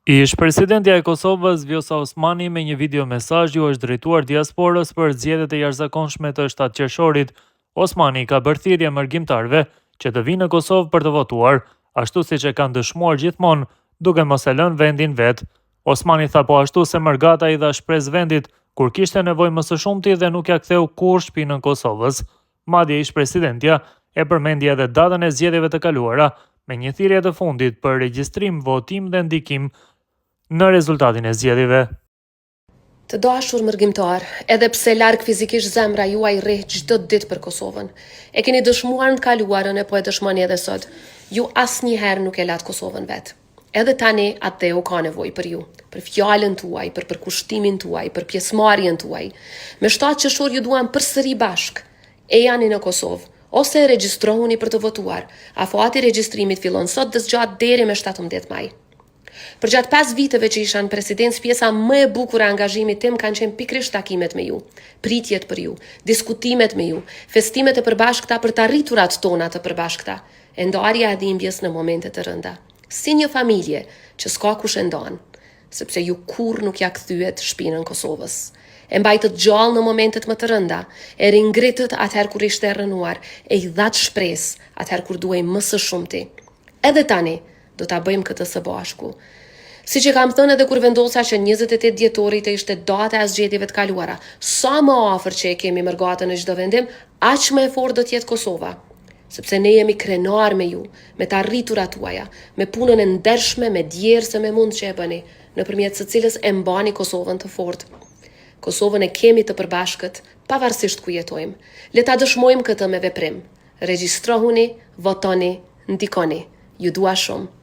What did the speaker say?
Ish-presidentja e Kosovës, Vjosa Osmani, me një video mesazh ju është drejtuar diasporës për zgjedhjet e jashtëzakonshme të 7 qershorit. Osmani ka bërë thirrje mërgjimtarëve që të vinë në Kosovë për të votuar, ashtu siç e kanë dëshmuar gjithmonë, duke mos e lënë vendin vet. Osmani tha po ashtu se Mërgata i dha shpresë vendit kur kishte nevojë më së shumti dhe nuk ja ktheu kurrë shpinën Kosovës. Madje ish-presidentja e përmendi edhe datën e zgjedhjeve të kaluara me një thirrje të fundit për regjistrim, votim dhe ndikim në rezultatin e zgjedhjeve. Të dashur mërgjimtar, edhe pse larg fizikisht zemra juaj rreh çdo ditë për Kosovën. E keni dëshmuar në të kaluarën e po e dëshmoni edhe sot. Ju asnjëherë nuk e lat Kosovën vet. Edhe tani atë ka nevojë për ju, për fjalën tuaj, për përkushtimin tuaj, për pjesëmarrjen tuaj. Me 7 qershor ju duam përsëri bashk. E jani në Kosovë, ose regjistrohuni për të votuar. Afati regjistrimit fillon sot dhe zgjat deri me 17 maj. Për gjatë 5 viteve që isha në presidencë, pjesa më e bukur e angazhimit tim kanë qenë pikërisht takimet me ju, pritjet për ju, diskutimet me ju, festimet e përbashkëta për të arriturat tona të përbashkëta, e ndarja e dhimbjes në momente të rënda. Si një familje që s'ka kush e ndan, sepse ju kurrë nuk ja kthyet shpinën Kosovës. E mbajtët gjallë në momentet më të rënda, e ringritët atëherë kur ishte e rrënuar, e i dhat shpresë atëherë kur duhej më së shumti. Edhe tani do ta bëjmë këtë së bashku. Siç e kam thënë edhe kur vendosa që 28 dhjetori të ishte data e zgjedhjeve të kaluara, sa më afër që e kemi Mërgatën në çdo vendim, aq më e fortë do të jetë Kosova. Sepse ne jemi krenar me ju, me të arriturat tuaja, me punën e ndershme, me djerë se me mund që e bëni, nëpërmjet së cilës e mbani Kosovën të fortë. Kosovën e kemi të përbashkët, pavarësisht ku jetojmë. Le ta dëshmojmë këtë me veprim. Regjistrohuni, votoni, ndikoni. Ju dua shumë.